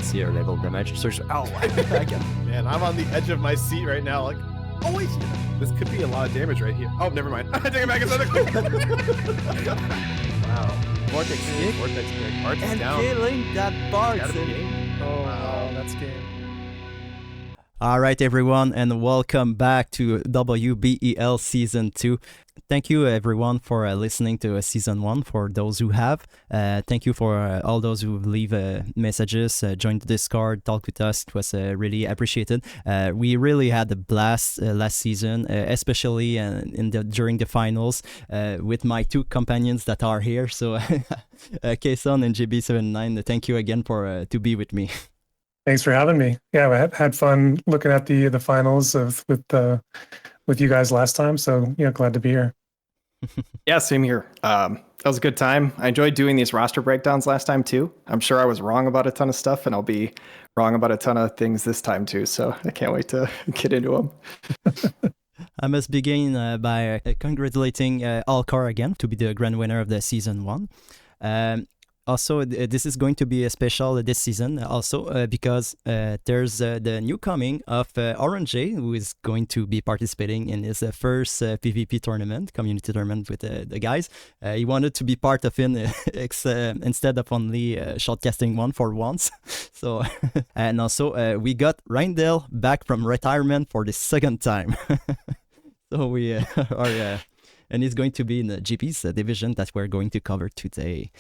see her level damage. So I can. Man, I'm on the edge of my seat right now. Like, oh wait, this could be a lot of damage right here. Oh, never mind. I take it back. It's another quick. Wow. Vortex kick. Vortex kick. Arts And down. killing that Bart. Oh, wow, that's game. All right, everyone, and welcome back to WBEL Season 2. Thank you, everyone, for listening to Season 1, for those who have. Thank you for all those who leave messages, join the Discord, talk with us. It was really appreciated. We really had a blast last season, especially during the finals with my two companions that are here. So, Ksaun and Jb79, thank you again for to be with me. Thanks for having me. Yeah, I had fun looking at the finals with you guys last time. So glad to be here. Yeah, same here. That was a good time. I enjoyed doing these roster breakdowns last time too. I'm sure I was wrong about a ton of stuff, and I'll be wrong about a ton of things this time too. So I can't wait to get into them. I must begin by congratulating Alcar again to be the grand winner of the Season 1. Also, this is going to be a special this season also because there's the new coming of Orange J, who is going to be participating in his first PvP tournament, community tournament with the guys. He wanted to be part of it instead of only shotcasting one for once. So, and also we got Reindell back from retirement for the second time. So we are... and he's going to be in the GP's division that we're going to cover today.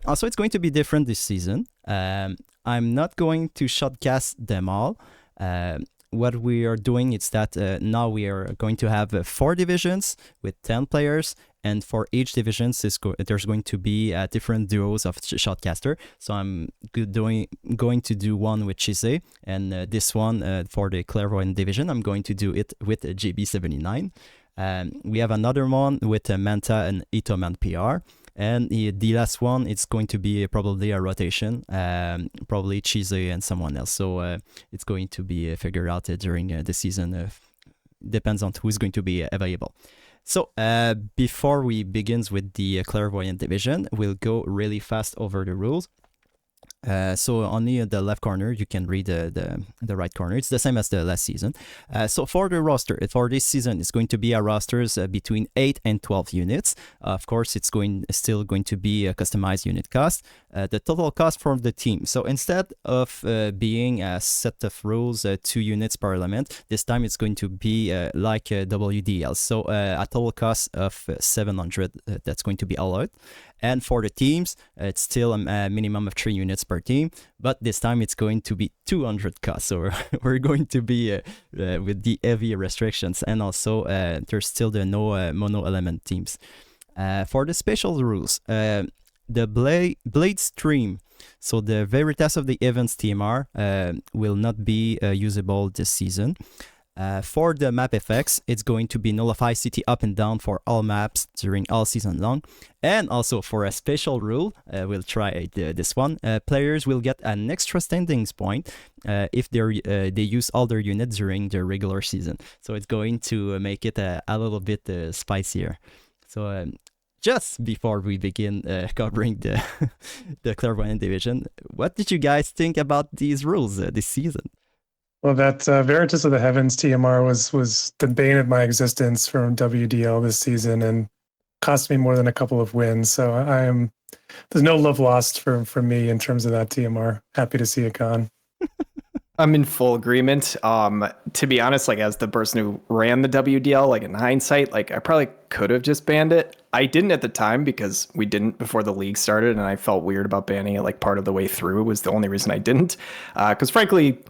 Also, it's going to be different this season. I'm not going to shotcast them all. What we are doing is that now we are going to have 4 divisions with 10 players, and for each division, there's going to be different duos of shotcaster. So I'm going to do one with Chise, and this one for the Clairvoyant division, I'm going to do it with Jb79. We have another one with Manta and Itoman PR. And the last one, it's going to be probably a rotation, probably Chise and someone else. So it's going to be figured out during the season. Depends on who's going to be available. So before we begin with the Clairvoyant division, we'll go really fast over the rules. So on the left corner, you can read the right corner. It's the same as the last season. So for the roster, for this season, it's going to be a rosters between 8 and 12 units. Of course, it's still going to be a customized unit cost. The total cost for the team. So instead of being a set of rules, 2 units per element, this time it's going to be like WDL. So a total cost of 700 that's going to be allowed. And for the teams, it's still a minimum of 3 units per team, but this time it's going to be 200 cost. So we're going to be with the heavy restrictions, and also there's still the no mono element teams. For the special rules, the blade stream, so the Veritas of the Events TMR will not be usable this season. For the map effects, it's going to be nullify city up and down for all maps during all season long. And also for a special rule, we'll try this one. Players will get an extra standings point if they use all their units during the regular season. So it's going to make it a little bit spicier. So just before we begin covering the Clairvoyant division, what did you guys think about these rules this season? Well, that Veritas of the Heavens TMR was the bane of my existence from WDL this season, and cost me more than a couple of wins. So there's no love lost for me in terms of that TMR. Happy to see it gone. I'm in full agreement. To be honest, like as the person who ran the WDL, like in hindsight, like I probably could have just banned it. I didn't at the time because we didn't before the league started, and I felt weird about banning it like part of the way through was the only reason I didn't. Because frankly,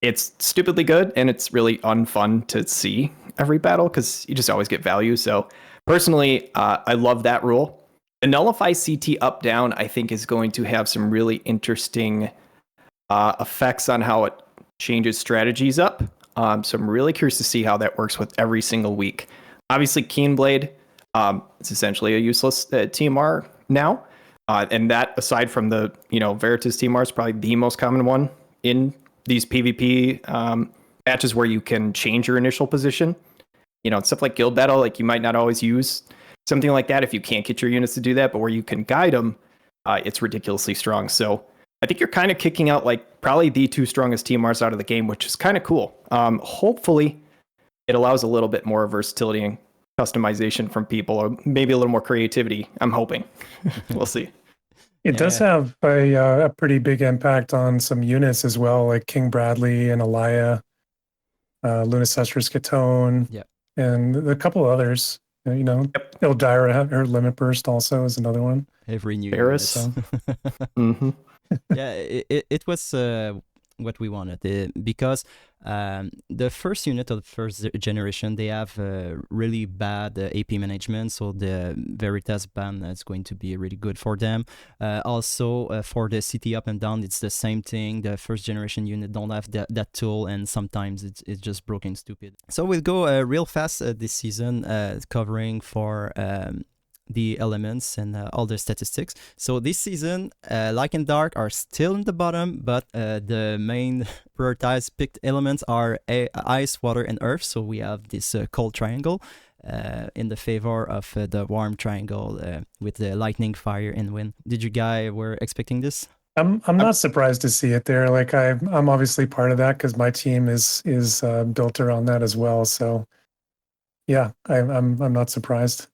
it's stupidly good, and it's really unfun to see every battle because you just always get value. So personally, I love that rule. The nullify CT up down, I think, is going to have some really interesting effects on how it changes strategies up. So I'm really curious to see how that works with every single week. Obviously, Keenblade, it's essentially a useless TMR now. And that, aside from the Veritas TMR, is probably the most common one in these PvP matches where you can change your initial position. Stuff like Guild Battle, like you might not always use something like that if you can't get your units to do that, but where you can guide them, it's ridiculously strong. So I think you're kind of kicking out like probably the two strongest TMRs out of the game, which is kind of cool. Hopefully it allows a little bit more versatility and customization from people, or maybe a little more creativity. I'm hoping. We'll see. It does have a pretty big impact on some units as well, like King Bradley and Alaya, Lunacestrus Ksaun, and a couple others. Eldyra, her Limit Burst also is another one. Every new Paris. unit. Yeah, it was what we wanted because the first unit of the first generation, they have really bad AP management, so the Veritas ban is going to be really good for them. Also for the CT up and down, it's the same thing. The first generation unit don't have that tool, and sometimes it's just broken stupid. So we'll go real fast this season, covering for the elements and all the statistics. So this season, Light and Dark are still in the bottom, but the main prioritized picked elements are Ice, Water, and Earth. So we have this cold triangle in the favor of the warm triangle with the lightning, fire, and wind. Did you guys were expecting this? I'm not surprised to see it there. Like I'm obviously part of that because my team is built around that as well. So yeah, I'm not surprised.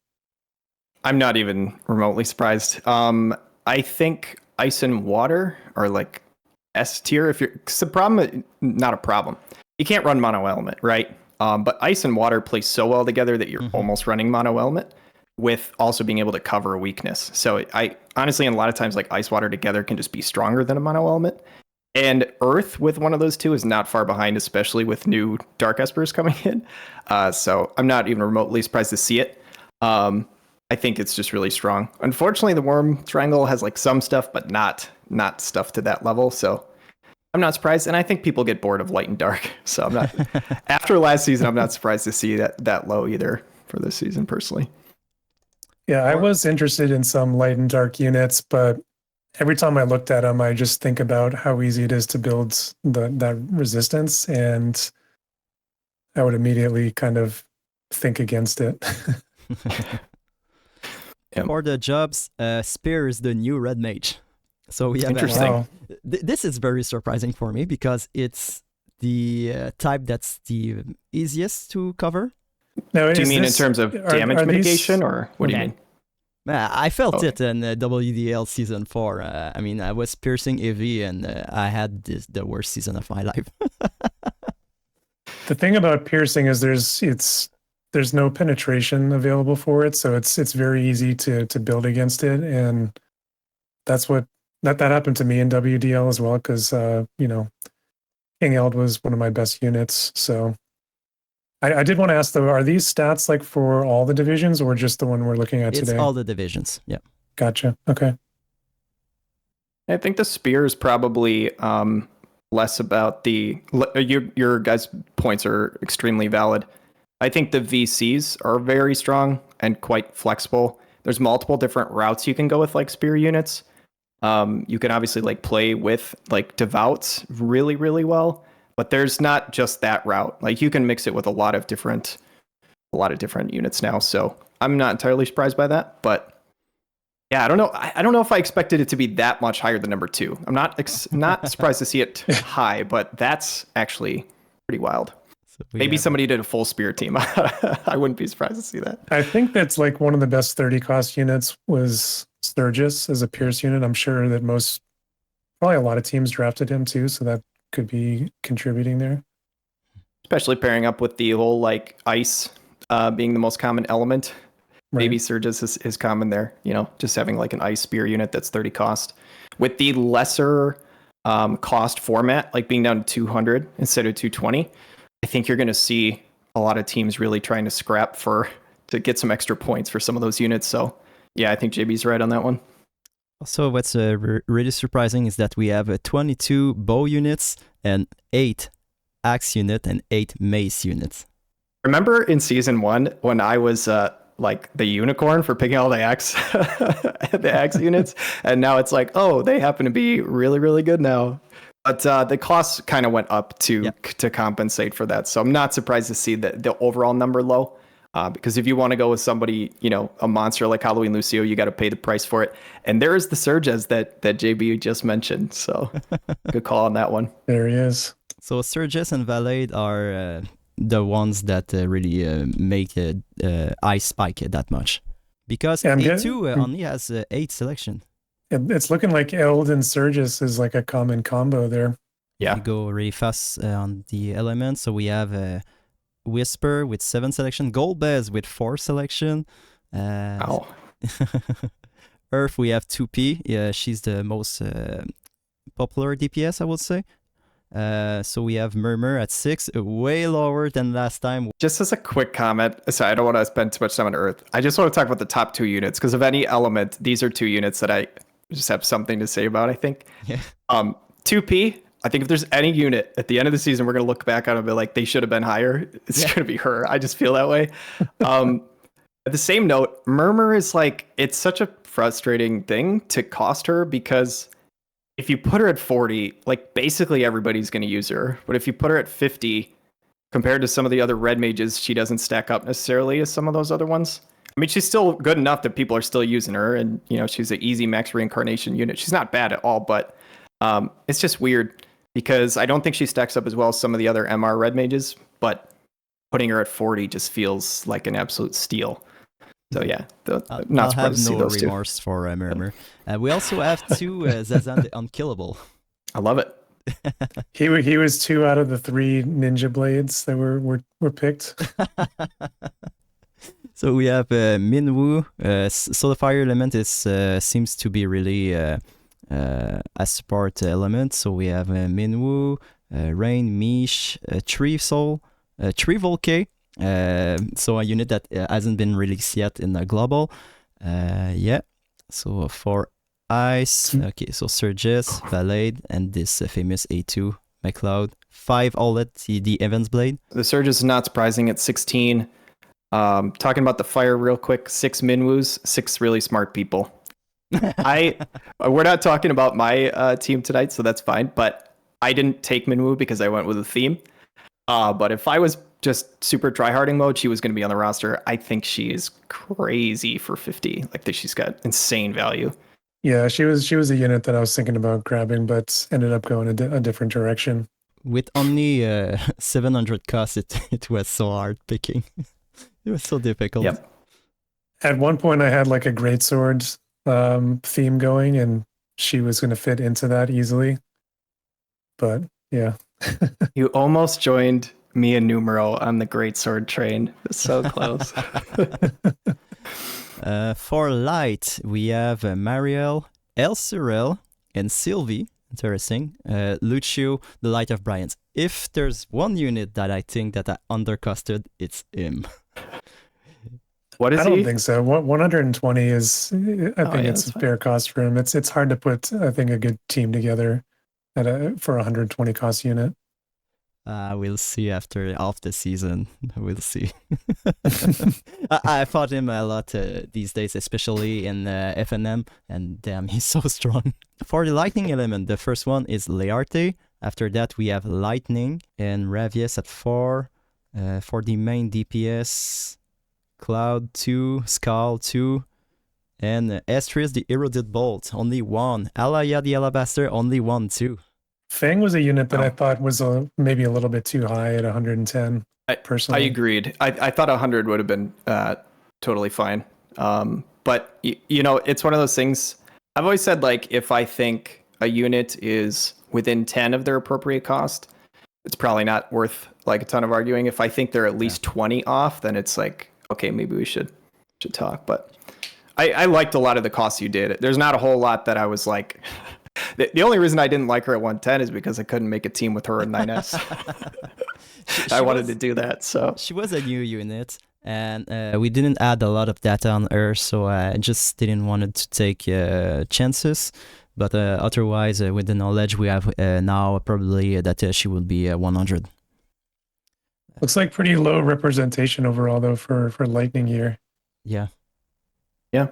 I'm not even remotely surprised. I think Ice and Water are like S tier. It's the problem, not a problem. You can't run mono element, right? But Ice and Water play so well together that you're almost running mono element with also being able to cover a weakness. So I honestly, and a lot of times, like Ice Water together can just be stronger than a mono element. And Earth with one of those two is not far behind, especially with new Dark Espers coming in. So I'm not even remotely surprised to see it. I think it's just really strong. Unfortunately, the Worm Triangle has like some stuff, but not stuff to that level. So I'm not surprised. And I think people get bored of Light and Dark. So I'm not, after last season, I'm not surprised to see that low either for this season personally. Yeah, I was interested in some Light and Dark units, but every time I looked at them, I just think about how easy it is to build that resistance. And I would immediately kind of think against it. For the jobs, Spear is the new red mage. So we have interesting. Wow. This is very surprising for me because it's the type that's the easiest to cover. Now, Do you mean in terms of damage mitigation, or what do you mean? I felt it in WDL season 4. I mean, I was piercing AV and I had the worst season of my life. The thing about piercing is there's no penetration available for it, so it's very easy to build against it, and that's what that happened to me in WDL as well, because King Eld was one of my best units. So I did want to ask though, are these stats like for all the divisions or just the one we're looking at today? It's all the divisions. Yeah. Gotcha. Okay. I think the Spear is probably less about your guys' points are extremely valid. I think the VCs are very strong and quite flexible. There's multiple different routes you can go with like Spear units. You can obviously like play with like Devouts really, really well, but there's not just that route. Like you can mix it with a lot of different units now. So I'm not entirely surprised by that, but yeah, I don't know. I don't know if I expected it to be that much higher than number 2. I'm not surprised to see it high, but that's actually pretty wild. So maybe somebody did a full Spear team. I wouldn't be surprised to see that. I think that's like one of the best 30 cost units was Sturgis as a Pierce unit. I'm sure that probably a lot of teams drafted him too, so that could be contributing there. Especially pairing up with the whole like ice being the most common element. Right. Maybe Sturgis is common there, just having like an ice spear unit that's 30 cost. With the lesser cost format, like being down to 200 instead of 220, I think you're going to see a lot of teams really trying to scrap to get some extra points for some of those units. So yeah, I think JB's right on that one. Also, what's really surprising is that we have 22 bow units and 8 axe unit and 8 mace units. Remember in season 1 when I was like the unicorn for picking all the axe units, and now it's like, oh, they happen to be really, really good now. But the costs kind of went up to compensate for that. So I'm not surprised to see the overall number low. Because if you want to go with somebody, a monster like Halloween Lucio, you got to pay the price for it. And there is the Surges that JB just mentioned. So good call on that one. There he is. So Surges and Valade are the ones that really make Ice Spike that much. Because A2 only has 8 selection. It's looking like Eld and Surges is like a common combo there. Yeah. We go really fast on the elements. So we have Whisper with 7 selection, Golbez with 4 selection. Wow. Earth, we have 2P. Yeah, she's the most popular DPS, I would say. So we have Murmur at 6, way lower than last time. Just as a quick comment, so I don't want to spend too much time on Earth. I just want to talk about the top 2 units, because of any element, these are 2 units that I just have something to say about, I think. Yeah. 2P, I think if there's any unit at the end of the season, we're going to look back on it and be like, they should have been higher. It's going to be her. I just feel that way. At the same note, Murmur is like, it's such a frustrating thing to cost her, because if you put her at 40, like basically everybody's going to use her. But if you put her at 50, compared to some of the other red mages, she doesn't stack up necessarily as some of those other ones. I mean, she's still good enough that people are still using her, and she's an easy max reincarnation unit. She's not bad at all, but it's just weird because I don't think she stacks up as well as some of the other MR red mages, but putting her at 40 just feels like an absolute steal. So yeah, not surprised to see those two. I'll have no remorse for Murmur. We also have 2 Zazan the Unkillable. I love it. He was 2 out of the 3 ninja blades that were picked. So we have Minwoo. So the fire element seems to be really a support element. So we have Minwoo, Rain, Mish, Tree Soul, Tree Volcay. So a unit that hasn't been released yet in the global. So for Ice, okay, so Surges, Valade, and this famous A2 McLeod. 5 all at the Evans Blade. The Surges is not surprising at 16. Talking about the fire real quick, 6 Minwoos, 6 really smart people. We're not talking about my team tonight, so that's fine, but I didn't take Minwoo because I went with a theme. But if I was just super tryharding mode, she was going to be on the roster. I think she is crazy for 50. Like, she's got insane value. Yeah, she was a unit that I was thinking about grabbing, but ended up going a different direction. With only 700 costs, it was so hard picking. It was so difficult. Yep. At one point, I had like a greatsword theme going, and she was going to fit into that easily. But yeah. You almost joined me and Numero on the greatsword train. So close. For light, we have Mariel, El Cyril, and Sylvie. Interesting. Lucio, the Light of Bryant. If there's one unit that I think that I undercosted, it's him. What is he? I don't think so. 120 is, I think it's a fair cost for him. It's hard to put, I think, a good team together for a 120 cost unit. We'll see after half the season. We'll see. I fought him a lot these days, especially in FNM, and damn, he's so strong. For the lightning element, the first one is Learte. After that, we have Lightning and Ravius at 4. For the main DPS, Cloud 2, Skull 2, and Estris, the Eroded Bolt, only 1. Alaya, the Alabaster, only 1 too. Fang was a unit that I thought was maybe a little bit too high at 110. Personally, I agreed. I thought 100 would have been totally fine. But it's one of those things. I've always said, like, if I think a unit is within 10 of their appropriate cost, it's probably not worth like a ton of arguing. If I think they're at least 20 off, then it's like, okay, maybe we should talk. But I liked a lot of the costs you did. There's not a whole lot that I was like. The only reason I didn't like her at 110 is because I couldn't make a team with her in 9S. I wanted to do that, so she was a new unit, and we didn't add a lot of data on her, so I just didn't want to take chances. But otherwise, with the knowledge we have now, probably that she will be 100. Looks like pretty low representation overall, though, for Lightning here. Yeah. Yeah.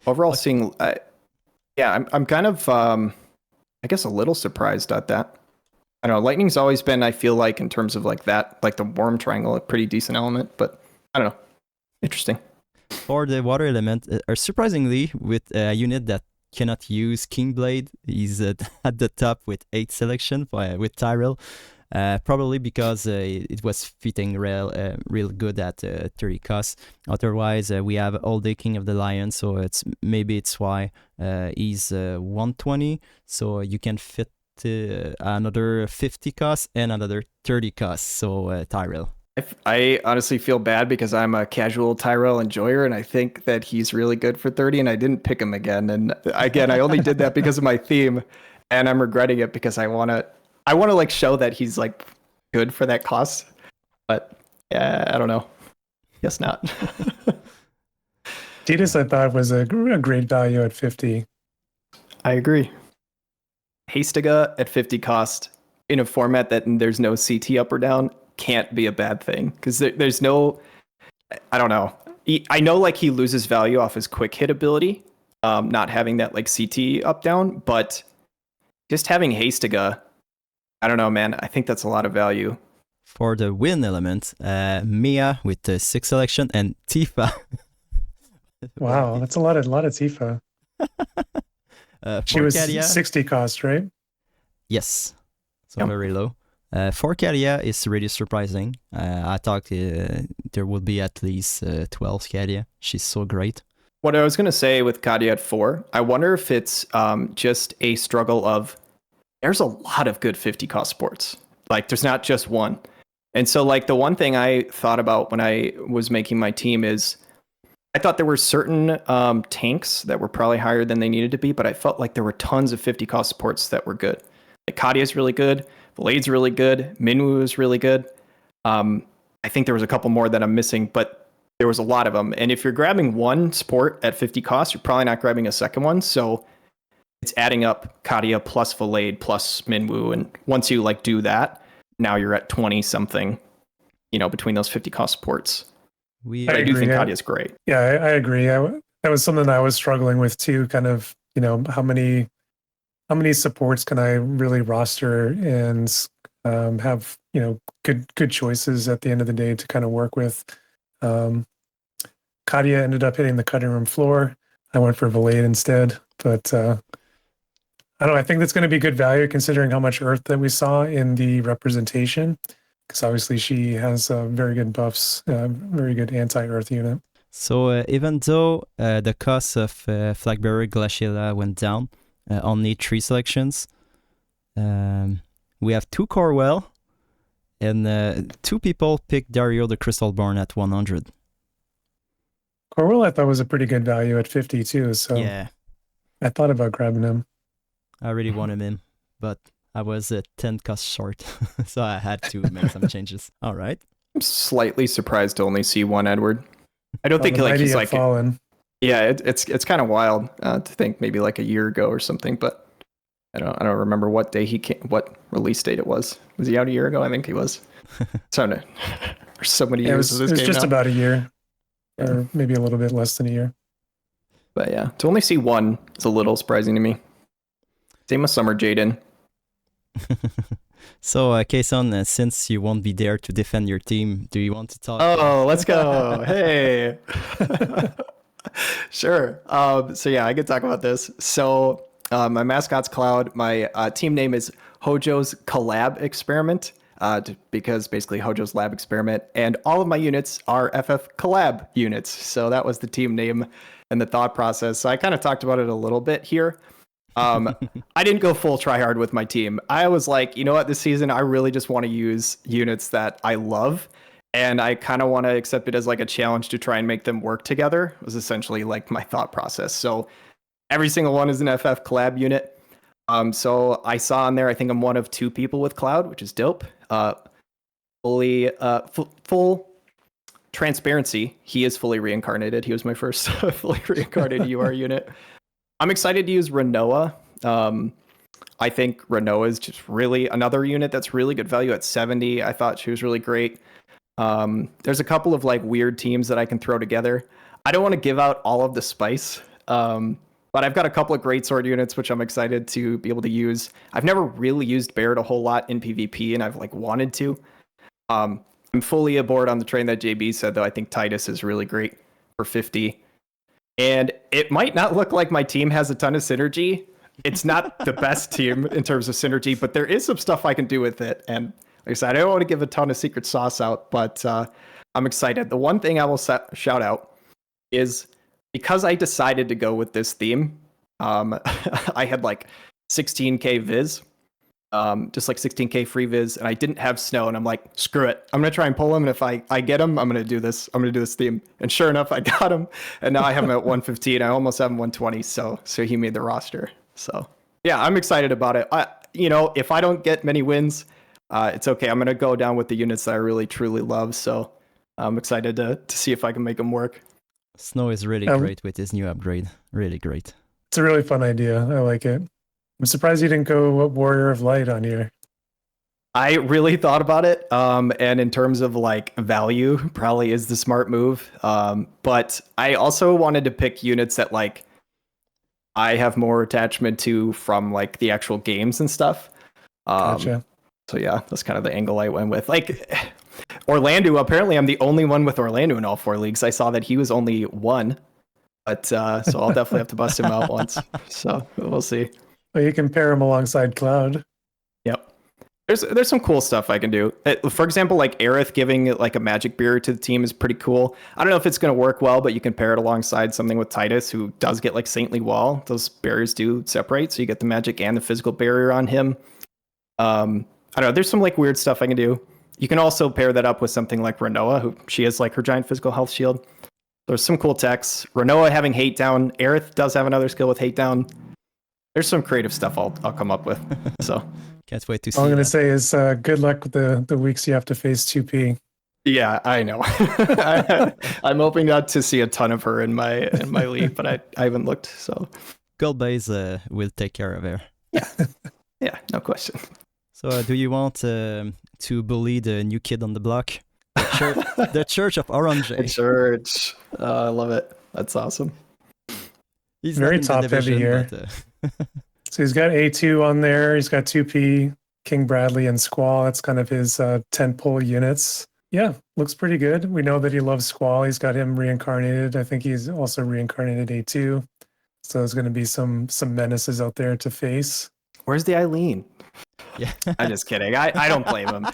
Overall, seeing. I'm kind of, I guess, a little surprised at that. I don't know. Lightning's always been, I feel like, in terms of like that, like the worm triangle, a pretty decent element. But I don't know. Interesting. For the water element, surprisingly, with a unit that cannot use Kingblade, he's at the top with 8 selection with Tyrell. Probably because it was fitting real good at 30 cost. Otherwise, we have all day King of the Lions, so it's why he's 120. So you can fit another 50 cost and another 30 cost. So Tyrell. I honestly feel bad because I'm a casual Tyrell enjoyer, and I think that he's really good for 30, and I didn't pick him again. And again, I only did that because of my theme, and I'm regretting it because I want to like show that he's like good for that cost. But yeah, I don't know. Guess not. Tidus, I thought, was a great value at 50. I agree. Hastiga at 50 cost in a format that there's no CT up or down can't be a bad thing, because there's no, I don't know. I know like he loses value off his quick hit ability, not having that like CT up down, but just having Hastiga, I don't know, man. I think that's a lot of value. For the win element, Mia with the 6 selection and Tifa. Wow, that's a lot of Tifa. She was Kadia, 60 cost, right? yes, so Yep. very low. For Kadia is really surprising. I thought there would be at least 12 Kadia. She's so great. What I was going to say with Kadia at 4, I wonder if it's just a struggle of there's a lot of good 50 cost sports. Like there's not just one. And so like the one thing I thought about when I was making my team is I thought there were certain tanks that were probably higher than they needed to be, but I felt like there were tons of 50 cost supports that were good. Like Kadia's really good, Blade's really good, Minwoo is really good. I think there was a couple more that I'm missing, but there was a lot of them. And if you're grabbing one sport at 50 cost, you're probably not grabbing a second one. So it's adding up Kadia plus Vlade plus Minwoo. And once you like do that, now you're at 20 something, between those 50 cost sports. But I do think Kadia's great. Yeah, I agree. That was something that I was struggling with too. Kind of, how many supports can I really roster and have good choices at the end of the day to kind of work with. Kadia ended up hitting the cutting room floor. I went for Vlade instead, but I don't know. I think that's going to be good value considering how much Earth that we saw in the representation. Because obviously she has very good buffs, very good anti-Earth unit. So even though the cost of Flagbearer Glaciela went down, only 3 selections, we have 2 Corwell, and 2 people picked Dario the Crystalborn at 100. Corwell I thought was a pretty good value at 50 too, so Yeah, I thought about grabbing him. I really wanted him, but I was 10 cost short, so I had to make some changes. All right. I'm slightly surprised to only see one Edward. I don't think The like mighty he's have like fallen. Yeah, it's kind of wild to think maybe like a year ago or something, but I don't remember what day he came, what release date it was. Was he out a year ago? I think he was. There's so many years of this it was game just now. about a year, or maybe a little bit less than a year. But yeah, to only see one is a little surprising to me. Same with Summer Jaden. So, Ksaun, since you won't be there to defend your team, do you want to talk? Oh, let's go. Hey. Sure. So yeah, I could talk about this. So my mascot's Cloud. My team name is Hojo's Collab Experiment, because basically Hojo's Lab Experiment, and all of my units are FF Collab units. So that was the team name and the thought process. So I kind of talked about it a little bit here. I didn't go full try hard with my team. I was like, you know what, this season I really just want to use units that I love, and I kind of want to accept it as like a challenge to try and make them work together. It was essentially like my thought process. So every single one is an FF collab unit. So I saw on there, I think I'm one of 2 people with Cloud, which is dope. Full transparency, he is fully reincarnated. He was my first fully reincarnated UR unit. I'm excited to use Renoa. I think Renoa is just really another unit that's really good value at 70. I thought she was really great. There's a couple of like weird teams that I can throw together. I don't want to give out all of the spice. But I've got a couple of great sword units, which I'm excited to be able to use. I've never really used Baird a whole lot in PvP, and I've like wanted to. I'm fully aboard on the train that JB said, though. I think Titus is really great for 50. And it might not look like my team has a ton of synergy. It's not the best team in terms of synergy, but there is some stuff I can do with it. And like I said, I don't want to give a ton of secret sauce out, but I'm excited. The one thing I will shout out is because I decided to go with this theme, I had like 16k viz, just like 16k free viz, and I didn't have snow, and I'm like, screw it, I'm gonna try and pull him, and if I get him, I'm gonna do this theme. And sure enough, I got him, and now I have him at 115. I almost have him 120, so he made the roster. So yeah, I'm excited about it. If I don't get many wins, it's okay. I'm gonna go down with the units that I really truly love, so I'm excited to see if I can make them work. Snow is really great with his new upgrade. Really great. It's a really fun idea. I like it. I'm surprised you didn't go Warrior of Light on here. I really thought about it. And in terms of like value, probably is the smart move. But I also wanted to pick units that like I have more attachment to from like the actual games and stuff. Gotcha. So yeah, that's kind of the angle I went with. Like Orlando, apparently I'm the only one with Orlando in all 4 leagues. I saw that he was only 1. But so I'll definitely have to bust him out once. So we'll see. Well, you can pair him alongside Cloud. Yep. There's some cool stuff I can do. For example, like Aerith giving like a magic beer to the team is pretty cool. I don't know if it's going to work well, but you can pair it alongside something with Titus, who does get like Saintly Wall. Those barriers do separate, so you get the magic and the physical barrier on him. I don't know. There's some like weird stuff I can do. You can also pair that up with something like Renoa, who she has like her giant physical health shield. There's some cool techs. Renoa having hate down. Aerith does have another skill with hate down. There's some creative stuff I'll come up with. So can't wait to see. All I'm going to say is good luck with the weeks you have to face 2P. Yeah, I know. I'm hoping not to see a ton of her in my league, but I haven't looked. So Gold Base will take care of her. Yeah, no question. So do you want to bully the new kid on the block? The Church of Orange. The Church. I love it. That's awesome. He's very top heavy here. But, so he's got A2 on there. He's got 2P, King Bradley, and Squall. That's kind of his tentpole units. Yeah, looks pretty good. We know that he loves Squall. He's got him reincarnated. I think he's also reincarnated A2. So there's going to be some menaces out there to face. Where's the Eileen? Yeah, I'm just kidding. I don't blame him.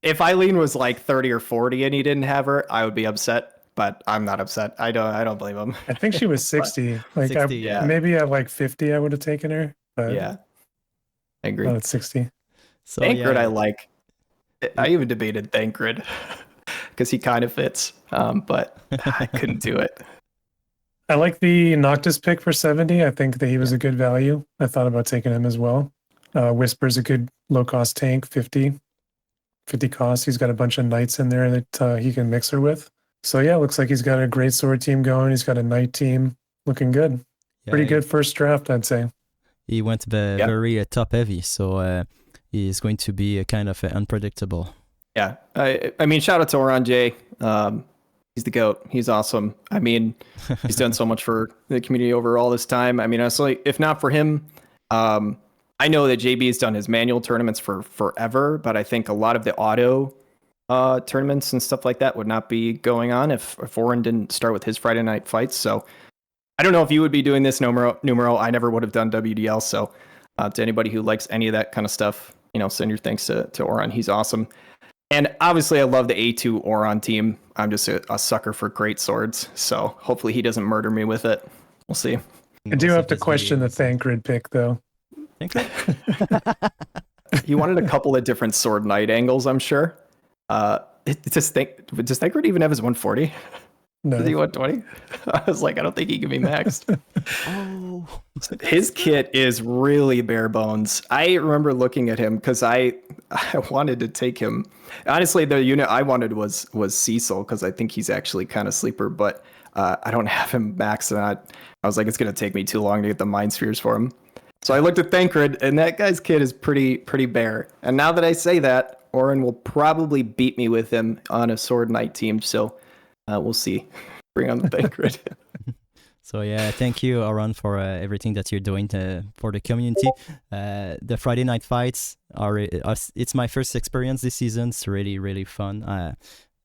If Eileen was like 30 or 40 and he didn't have her, I would be upset. But I'm not upset. I don't blame him. I think she was 60. Like 60, yeah. Maybe at like 50, I would have taken her. But yeah, I agree. Not at 60. So Thancred, yeah. I like. I even debated Thancred because he kind of fits, but I couldn't do it. I like the Noctis pick for 70. I think that he was a good value. I thought about taking him as well. Whisper's a good low-cost tank, 50 cost. He's got a bunch of knights in there that he can mix her with. So yeah, looks like he's got a great sword team going. He's got a knight team looking good. Yeah, Pretty good first draft, I'd say. He went very top heavy, so he's going to be kind of unpredictable. Yeah, I mean, shout out to Oran J. He's the GOAT. He's awesome. I mean, he's done so much for the community over all this time. I mean, honestly, if not for him, I know that JB has done his manual tournaments for forever, but I think a lot of the auto tournaments and stuff like that would not be going on if Oran didn't start with his Friday night fights. So I don't know if you would be doing this numero. I never would have done WDL. So to anybody who likes any of that kind of stuff, send your thanks to Oran. He's awesome. And obviously I love the A2 Oran team. I'm just a sucker for great swords. So hopefully he doesn't murder me with it. We'll see. I do have to question the Thancred pick though. He wanted a couple of different sword knight angles, I'm sure. Does Thancred even have his 140? No. Is he 120? I was like, I don't think he can be maxed. Oh, His kit is really bare bones. I remember looking at him because I wanted to take him. Honestly, the unit I wanted was Cecil because I think he's actually kind of sleeper, but I don't have him maxed. And I was like, it's going to take me too long to get the mind spheres for him. So I looked at Thancred, and that guy's kit is pretty bare. And now that I say that, Oran will probably beat me with him on a sword knight team. So we'll see. Bring on the Thancred. So yeah, thank you, Aaron, for everything that you're doing for the community. The Friday night fights it's my first experience this season. It's really, really fun.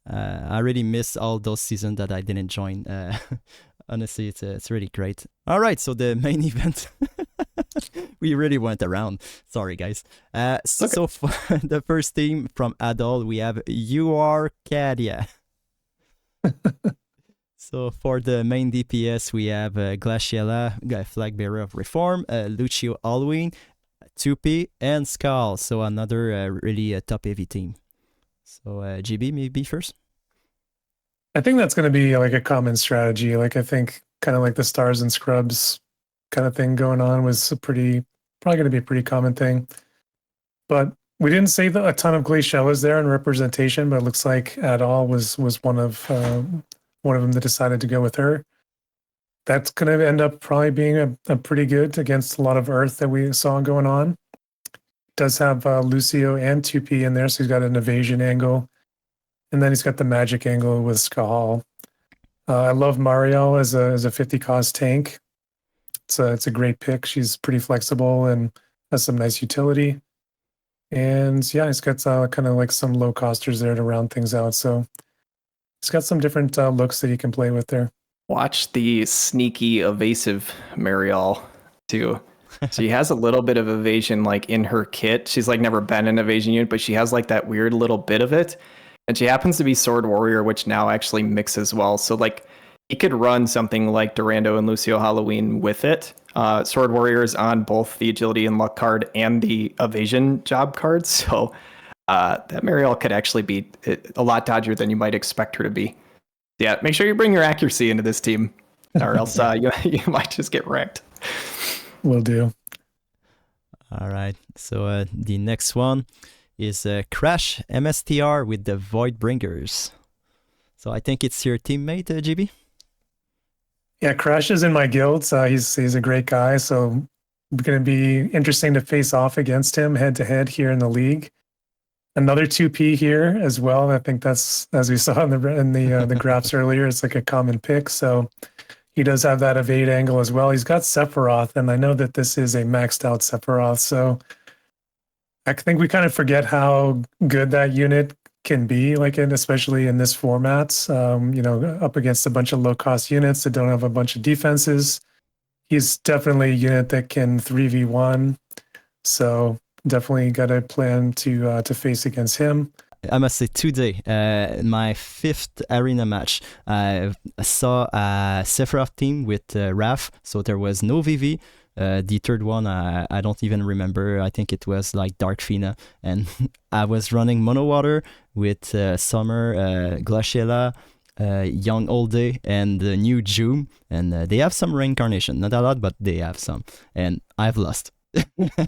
I really miss all those seasons that I didn't join. Honestly, it's really great. All right, so the main event. We really went around. Sorry, guys. So for the first team from Addol, we have Kadia. So for the main DPS, we have Glaciella, Flag Bearer of Reform, Lucio Alwyn, 2P, and Skull. So another really top heavy team. So GB, maybe first? I think that's going to be like a common strategy. Like I think kind of like the Stars and Scrubs kind of thing going on was probably going to be a pretty common thing. But we didn't say that a ton of Glaciellas there in representation, but it looks like Addol was one of them that decided to go with her. That's going to end up probably being a pretty good against a lot of Earth that we saw going on. Does have Lucio and 2P in there, so he's got an evasion angle. And then he's got the magic angle with Skahal. I love Mariel as a 50 cost tank. It's a great pick. She's pretty flexible and has some nice utility. And yeah, he's got kind of like some low costers there to round things out. So he's got some different looks that he can play with there. Watch the sneaky evasive Mariel too. She has a little bit of evasion like in her kit. She's like never been an evasion unit, but she has like that weird little bit of it. And she happens to be Sword Warrior, which now actually mixes well. So like he could run something like Durando and Lucio Halloween with it. Sword Warrior is on both the agility and luck card and the evasion job card. So that Mariel could actually be a lot dodgier than you might expect her to be. Yeah, make sure you bring your accuracy into this team, or else you might just get wrecked. Will do. All right. So the next one is Crashmstr with the Voidbringers. So I think it's your teammate, GB? Yeah, Crash is in my guild. He's a great guy. So it's going to be interesting to face off against him head to head here in the league. Another 2P here as well. I think that's, as we saw in the graphs earlier, it's like a common pick. So he does have that evade angle as well. He's got Sephiroth, and I know that this is a maxed out Sephiroth. So I think we kind of forget how good that unit can be, like especially in this format. Up against a bunch of low cost units that don't have a bunch of defenses. He's definitely a unit that can 3v1. So definitely got a plan to face against him. I must say today, my 5th arena match, I saw a Sephiroth team with Raph, so there was no VV. The third one, I don't even remember. I think it was like Dark Fina, and I was running Mono Water with Summer, Glaciella, Young Old Day, and the new June, and they have some reincarnation, not a lot, but they have some, and I've lost.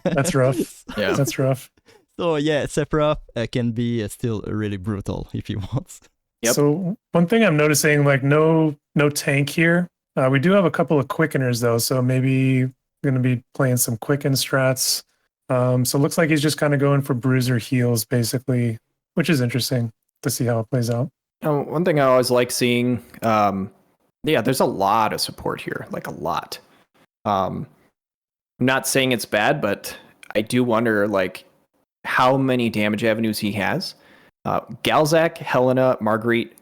That's rough. Yeah, that's rough. So yeah, Sephiroth can be still really brutal if he wants. Yep. So one thing I'm noticing, like no tank here. We do have a couple of quickeners though, so maybe going to be playing some quicken strats. So it looks like he's just kind of going for bruiser heals basically, which is interesting to see how it plays out. One thing I always like seeing, there's a lot of support here, like a lot. I'm not saying it's bad, but I do wonder like how many damage avenues he has. Galzak, Helena, Marguerite,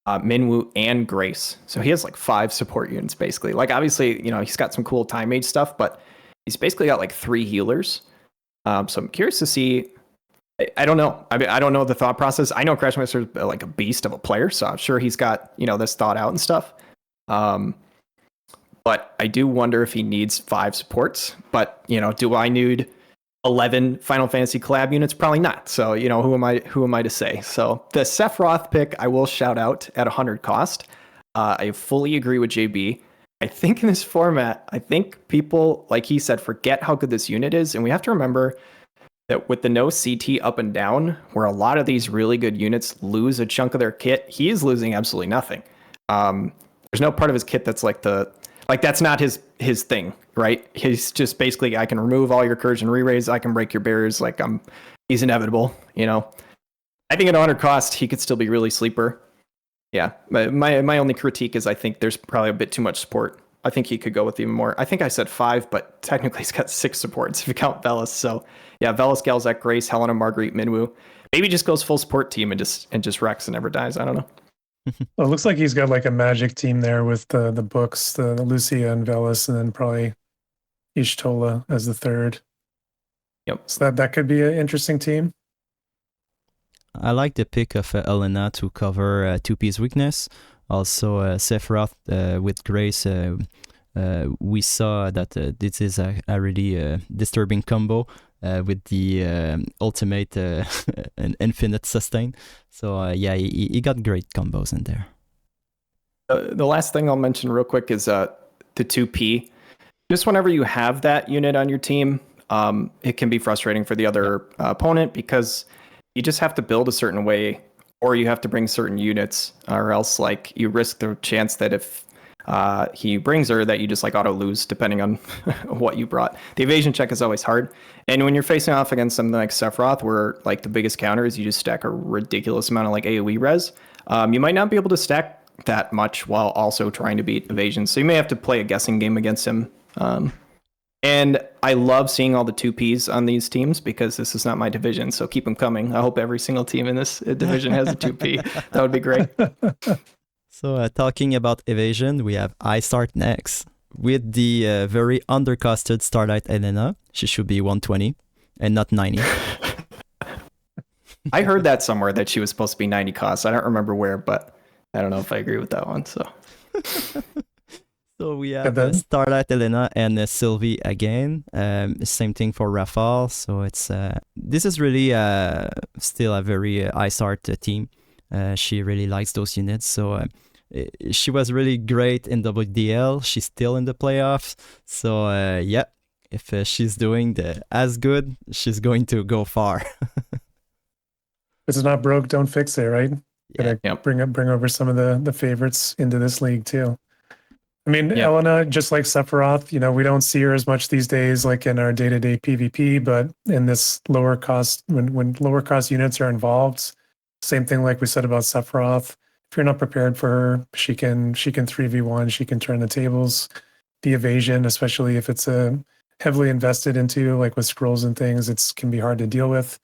Minwoo, and Grace. So he has like 5 support units basically. Like obviously, he's got some cool time mage stuff, but he's basically got like 3 healers. So I'm curious to see. I don't know. I mean, I don't know the thought process. I know Crashmstr is like a beast of a player, so I'm sure he's got this thought out and stuff. But I do wonder if he needs 5 supports. But do I need 11 Final Fantasy collab units? Probably not. So who am I to say? So the Sephiroth pick I will shout out at 100 cost. I fully agree with JB. I think in this format, people, like he said, forget how good this unit is, and we have to remember that with the no CT up and down, where a lot of these really good units lose a chunk of their kit, he is losing absolutely nothing. There's no part of his kit that's that's not his thing, right? He's just basically, I can remove all your courage and re-raise, I can break your barriers, he's inevitable, I think at 100 cost, he could still be really sleeper. Yeah, my only critique is I think there's probably a bit too much support I think he could go with even more. I think I said 5, but technically he's got 6 supports if you count Velas. So yeah, Velas, Galzak, Grace, Helena, Marguerite, Minwoo. Maybe just goes full support team and just wrecks and never dies. I don't know. Well, it looks like he's got like a magic team there with the books, the Lucia and Velas, and then probably Ishtola as the third. Yep. So that could be an interesting team. I like the pick of Elena to cover 2P's weakness. Also, Sephiroth with Grace. We saw that this is a really disturbing combo with the ultimate and infinite sustain. So yeah, he got great combos in there. The last thing I'll mention real quick is the 2P. Just whenever you have that unit on your team, it can be frustrating for the other opponent because you just have to build a certain way, or you have to bring certain units, or else like you risk the chance that if he brings her, that you just like auto lose depending on what you brought. The evasion check is always hard, and when you're facing off against something like Sephiroth, where like the biggest counter is you just stack a ridiculous amount of like AoE res, you might not be able to stack that much while also trying to beat evasion. So you may have to play a guessing game against him. And I love seeing all the 2Ps on these teams because this is not my division, so keep them coming. I hope every single team in this division has a 2P. That would be great. So talking about evasion, we have Iceheart next. With the very undercosted Starlight Elena, she should be 120 and not 90. I heard that somewhere that she was supposed to be 90 costs. I don't remember where, but I don't know if I agree with that one. So we have Starlight Elena and Sylvie again. Same thing for Rafale. So it's this is really still a very Iceheart team. She really likes those units. So she was really great in WDL. She's still in the playoffs. So yeah, if she's doing as good, she's going to go far. If it's not broke, don't fix it, right? Yeah. Gotta bring over some of the favorites into this league too. I mean, Yeah. Elena, just like Sephiroth, we don't see her as much these days, like in our day-to-day PvP, but in this lower cost, when lower cost units are involved, same thing like we said about Sephiroth. If you're not prepared for her, she can 3v1, she can turn the tables. The evasion, especially if it's heavily invested into, like with scrolls and things, can be hard to deal with.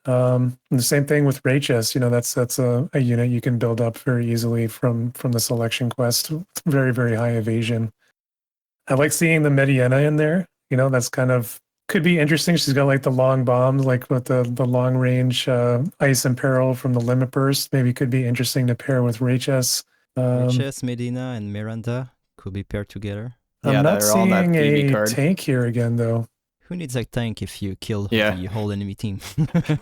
And the same thing with Rachis, that's a unit you can build up very easily from the selection quest. Very, very high evasion. I like seeing the Mediana in there. That's kind of could be interesting. She's got like the long bombs, like with the long range ice and peril from the limit burst. Maybe could be interesting to pair with Rachis. Rachis, Medina, and Miranda could be paired together. I'm not they're all on that seeing PV a card. tank here again, though. Who needs a tank if you kill Yeah. the whole enemy team? I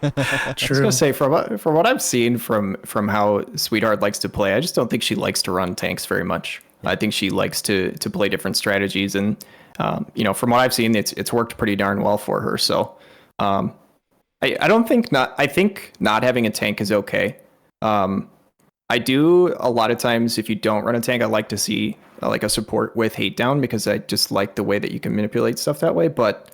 was True. gonna say from what I've seen from how Sweetheart likes to play, I just don't think she likes to run tanks very much. I think she likes to play different strategies, and from what I've seen, it's worked pretty darn well for her. So I don't think not. I think not having a tank is okay. I do a lot of times if you don't run a tank, I like to see like a support with hate down because I just like the way that you can manipulate stuff that way. But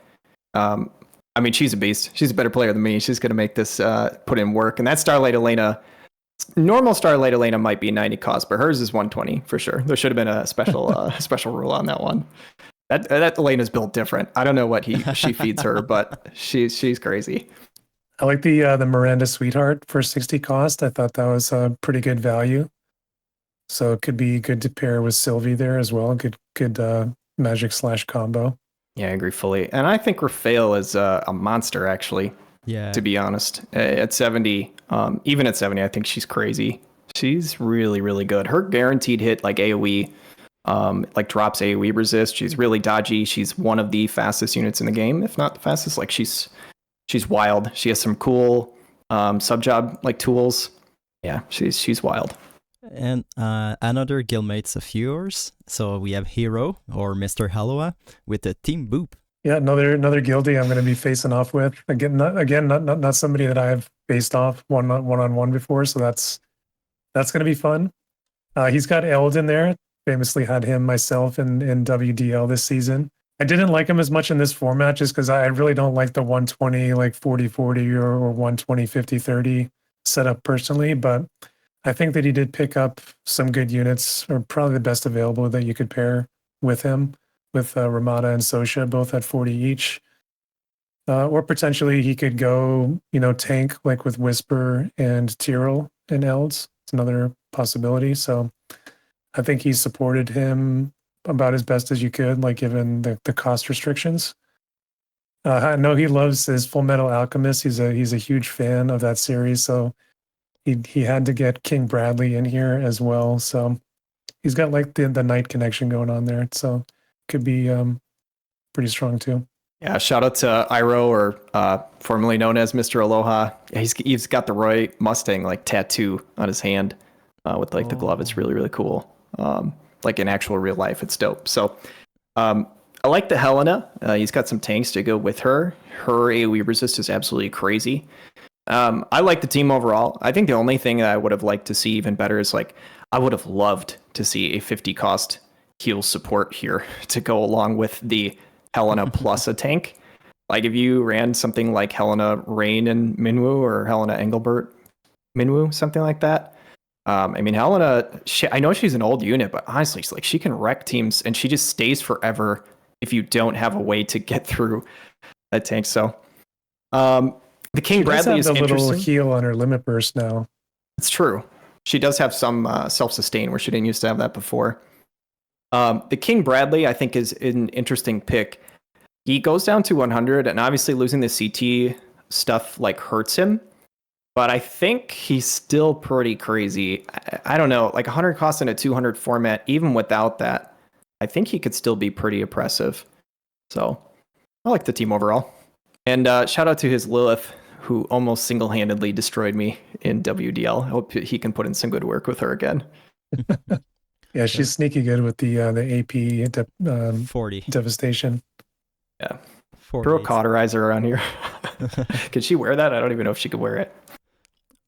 I mean, she's a beast. She's a better player than me. She's going to make this put in work. And that Starlight Elena, normal Starlight Elena might be 90 cost, but hers is 120 for sure. There should have been a special special rule on that one. That Elena's built different. I don't know what she feeds her, but she's crazy. I like the Miranda Sweetheart for 60 cost. I thought that was a pretty good value. So it could be good to pair with Sylvie there as well. Good magic / combo. Yeah, I agree fully. And I think Raphael is a monster, actually, Yeah. to be honest. At 70, even at 70, I think she's crazy. She's really, really good. Her guaranteed hit, like AoE, like drops AoE resist. She's really dodgy. She's one of the fastest units in the game, if not the fastest. Like she's wild. She has some cool sub-job like tools. Yeah, she's wild. And another guildmates of yours. So we have Hero or Mr. Aloha with the Team Boop. Yeah, another guildie I'm going to be facing off with. Not somebody that I've faced off one-on-one before, so that's going to be fun. He's got Eld in there. Famously had him myself in WDL this season. I didn't like him as much in this format just because I really don't like the 120 like 40-40 or 120 50-30 setup personally, but I think that he did pick up some good units, or probably the best available that you could pair. with him, with Ramada and Sosha both at 40 each. Or potentially he could go, tank like with Whisper and Tyrell and Elds. It's another possibility. So I think he supported him about as best as you could, like given the cost restrictions. I know he loves his Full Metal Alchemist. He's a huge fan of that series, so he had to get King Bradley in here as well. So he's got like the Knight connection going on there. So could be pretty strong too. Yeah, shout out to Iro, or formerly known as Mr. Aloha. He's got the Roy Mustang like tattoo on his hand with like the glove. It's really, really cool. Like in actual real life, it's dope. So I like the Helena. He's got some tanks to go with her. Her AoE resist is absolutely crazy. I like the team overall. I think the only thing that I would have liked to see even better is like, I would have loved to see a 50 cost heal support here to go along with the Helena plus a tank. Like if you ran something like Helena Rain and Minwoo, or Helena Engelbert Minwoo, something like that. I mean, Helena, I know she's an old unit, but honestly, like she can wreck teams and she just stays forever if you don't have a way to get through a tank. So the King Bradley is a little interesting. heal on her limit burst now. It's true. She does have some self-sustain where she didn't used to have that before. The King Bradley, I think, is an interesting pick. He goes down to 100, and obviously losing the CT stuff like hurts him. But I think he's still pretty crazy. I don't know, like 100 cost in a 200 format, even without that, I think he could still be pretty oppressive. So I like the team overall. And shout out to his Lilith, who almost single-handedly destroyed me in WDL. I hope he can put in some good work with her again. Yeah, she's sneaky good with the AP 40 devastation. Yeah. 40. Throw a cauterizer around here. Could she wear that? I don't even know if she could wear it.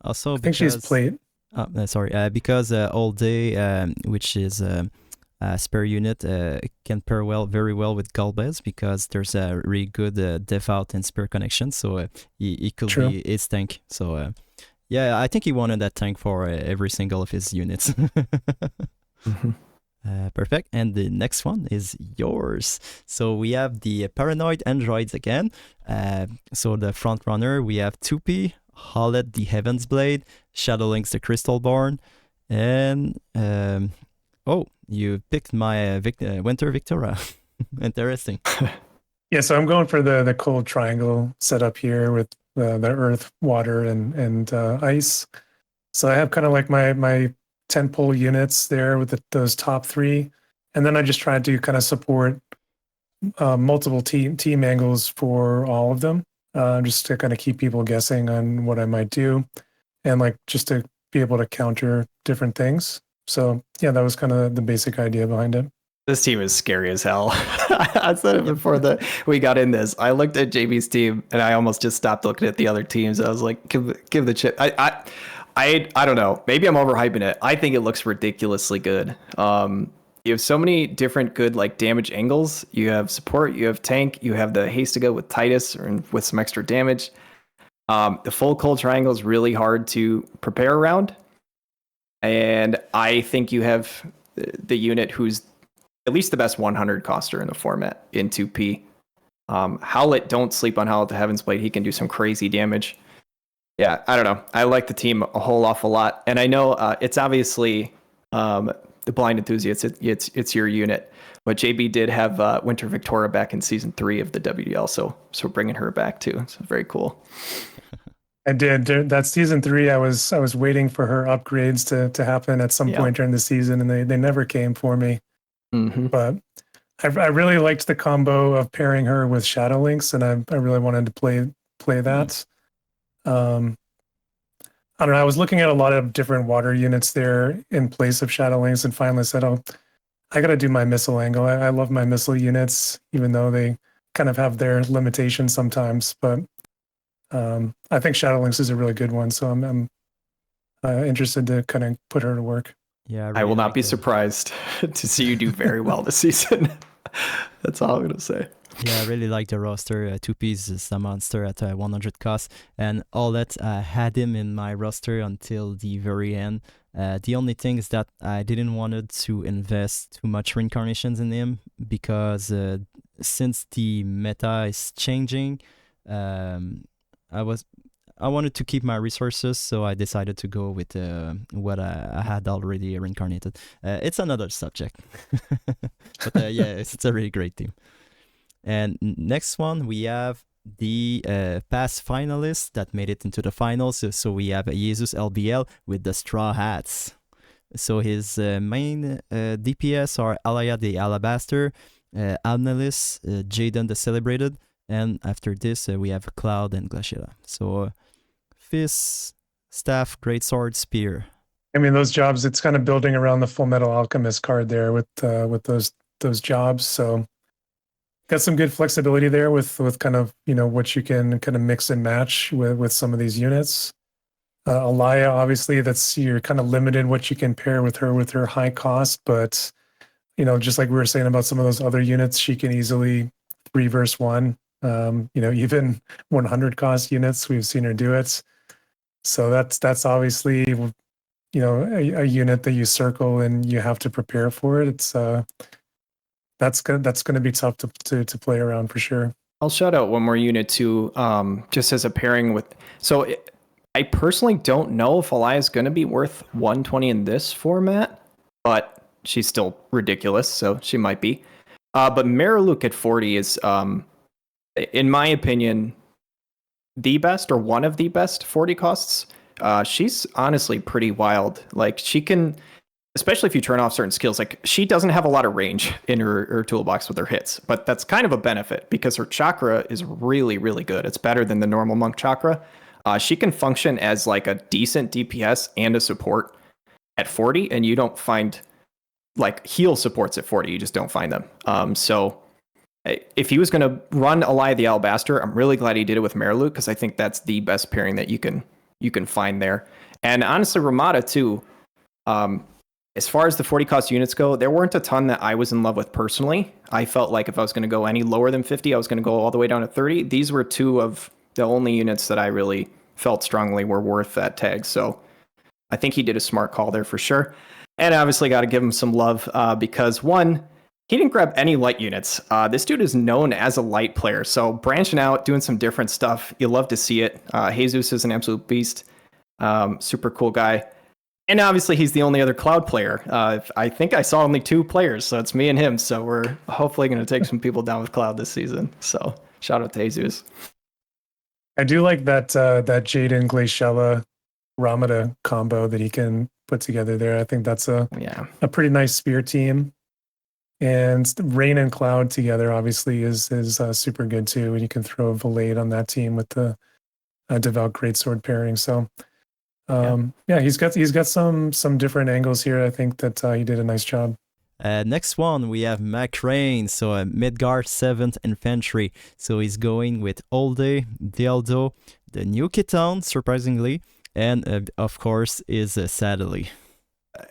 Also, I think she's plate. Because All Day, which is a spare unit, can pair very well with Golbez because there's a really good def out and spare connection. So he could be his tank. So yeah, I think he wanted that tank for every single of his units. Perfect. And the next one is yours. So we have the Paranoid Androids again. So the front runner, we have 2P, Hollet the Heaven's Blade, Shadowlings the Crystalborn, and you picked my Winter Victoria. Interesting. Yeah, so I'm going for the cold triangle setup here with the earth, water, and ice. So I have kind of like my 10 pole units there with those top three, and then I just tried to kind of support multiple team angles for all of them, just to kind of keep people guessing on what I might do, and like just to be able to counter different things. So yeah, that was kind of the basic idea behind it. This team is scary as hell. I said it before we got in this. I looked at JB's team and I almost just stopped looking at the other teams. I was like, give the chip. I don't know. Maybe I'm overhyping it. I think it looks ridiculously good. You have so many different good like damage angles. You have support, you have tank, you have the haste to go with Titus or with some extra damage. The full cold triangle is really hard to prepare around. And I think you have the unit who's at least the best 100 coster in the format in 2P. Howlett, don't sleep on Howlett the Heaven's Blade. He can do some crazy damage. Yeah, I don't know. I like the team a whole awful lot. And I know it's obviously the Blind Enthusiasts. It's your unit. But JB did have Winter Victoria back in season 3 of the WDL. So bringing her back too. So very cool. I did. That season 3, I was waiting for her upgrades to happen at some point during the season, and they never came for me. Mm-hmm. But I really liked the combo of pairing her with Shadowlinks, and I really wanted to play that. I don't know. I was looking at a lot of different water units there in place of Shadowlinks, and finally said, "Oh, I got to do my missile angle." I love my missile units, even though they kind of have their limitations sometimes. But I think Shadowlinks is a really good one, so I'm interested to kind of put her to work. Yeah, I will not be surprised to see you do very well this season. That's all I'm going to say. Yeah, I really like the roster. Two Piece is a monster at 100 cost, and all that had him in my roster until the very end. The only thing is that I didn't wanted to invest too much reincarnations in him because since the meta is changing, um, I wanted to keep my resources, so I decided to go with what I had already reincarnated. It's another subject, but yeah, it's a really great team. And next one, we have the past finalists that made it into the finals. So we have Jesuslbl with the Straw Hats. So his main DPS are Alaya the Alabaster, Analyst, Jaden the Celebrated, and after this we have Cloud and Glaciera. So Fist, Staff, Greatsword, Spear. I mean, those jobs, it's kind of building around the Full Metal Alchemist card there with those jobs. So got some good flexibility there with kind of, what you can kind of mix and match with some of these units. Alaya, obviously, you're kind of limited what you can pair with her high cost, but just like we were saying about some of those other units, she can easily 3 versus 1. Even 100 cost units, we've seen her do it. So that's obviously a unit that you circle and you have to prepare for it. It's that's gonna be tough to play around for sure. I'll shout out one more unit too, just as a pairing with. I personally don't know if Alaya is going to be worth 120 in this format, but she's still ridiculous, so she might be. But Mariluk at 40 is, in my opinion, the best or one of the best 40 costs. She's honestly pretty wild. Like she can, especially if you turn off certain skills, like she doesn't have a lot of range in her toolbox with her hits, but that's kind of a benefit because her chakra is really, really good. It's better than the normal monk chakra. She can function as like a decent DPS and a support at 40, and you don't find like heal supports at 40. You just don't find them. So if he was going to run Alaya the Alabaster, I'm really glad he did it with Mariluk because I think that's the best pairing that you can find there. And honestly, Ramada too. As far as the 40 cost units go, there weren't a ton that I was in love with personally. I felt like if I was going to go any lower than 50, I was going to go all the way down to 30. These were two of the only units that I really felt strongly were worth that tag. So I think he did a smart call there for sure. And obviously got to give him some love because one, he didn't grab any light units. This dude is known as a light player. So branching out, doing some different stuff. You love to see it. Jesus is an absolute beast. Super cool guy. And obviously he's the only other Cloud player. I think I saw only 2 players, so it's me and him. So we're hopefully going to take some people down with Cloud this season. So shout out to Jesus. I do like that Jaden Glaciella Ramada combo that he can put together there. I think that's a pretty nice spear team. And Rain and Cloud together obviously is super good too. And you can throw Valade on that team with the Devout Greatsword pairing. So he's got some different angles here. I think that he did a nice job. Next one, we have MacRain, so Midgard 7th Infantry. So he's going with Olde, Dialdo, the new Ksaun, surprisingly, and of course is Sadly.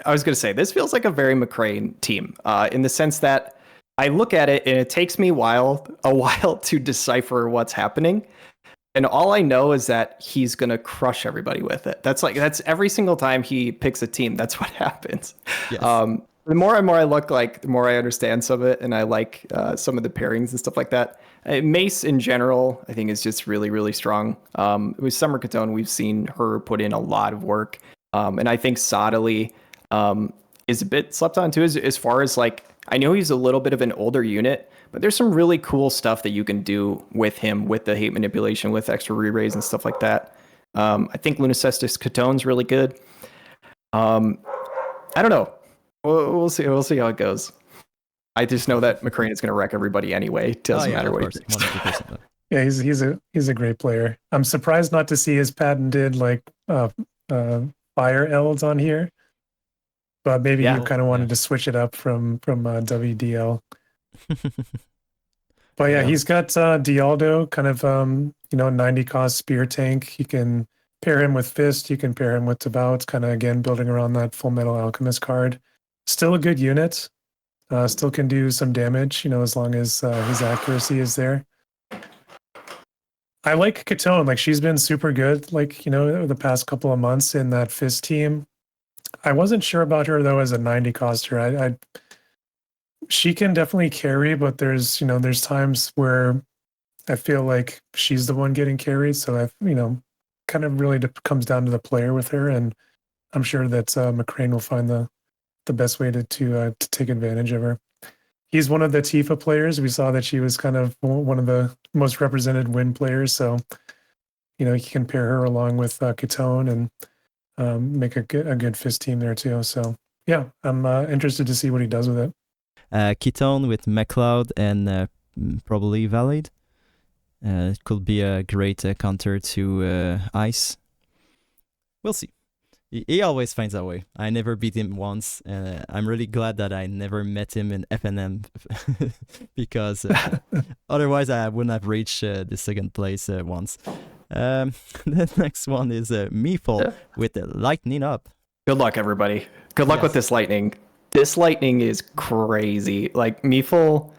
I was going to say, this feels like a very MacRain team in the sense that I look at it and it takes me a while to decipher what's happening. And all I know is that he's going to crush everybody with it. That's every single time he picks a team. That's what happens. Yes. The more and more I look, like the more I understand some of it, and I like some of the pairings and stuff like that. Mace in general, I think, is just really, really strong. With Summer Ksaun, we've seen her put in a lot of work, and I think Sadly is a bit slept on too. As far as like, I know he's a little bit of an older unit, but there's some really cool stuff that you can do with him, with the hate manipulation, with extra re-raise and stuff like that. I think Lunacestus Ksaun's really good. I don't know. We'll see. We'll see how it goes. I just know that MacRain is going to wreck everybody anyway. It doesn't matter what he does. Yeah, he's a great player. I'm surprised not to see his patented like fire elves on here, but maybe you kind of wanted to switch it up from WDL. But yeah, he's got Dialdo, kind of 90 cost spear tank. You can pair him with Fist. You can pair him with Devout. Kind of again building around that Full Metal Alchemist card. Still a good unit. Still can do some damage, as long as his accuracy is there. I like Ksaun. Like, she's been super good, like, the past couple of months in that Fist team. I wasn't sure about her, though, as a 90 coster. She can definitely carry, but there's times where I feel like she's the one getting carried. So kind of really comes down to the player with her, and I'm sure that MacRain will find the best way to take advantage of her. He's one of the Tifa players. We saw that she was kind of one of the most represented win players. So, he can pair her along with Ksaun and make a good Fist team there too. So, yeah, I'm interested to see what he does with it. Ksaun with MacLeod and probably Valid. It could be a great counter to Ice. We'll see. He always finds a way. I never beat him once. I'm really glad that I never met him in FNM because otherwise I wouldn't have reached the second place once. The next one is Meefle with the Lightning Up. Good luck, everybody. Good luck with this lightning. This lightning is crazy. Like, Meefle,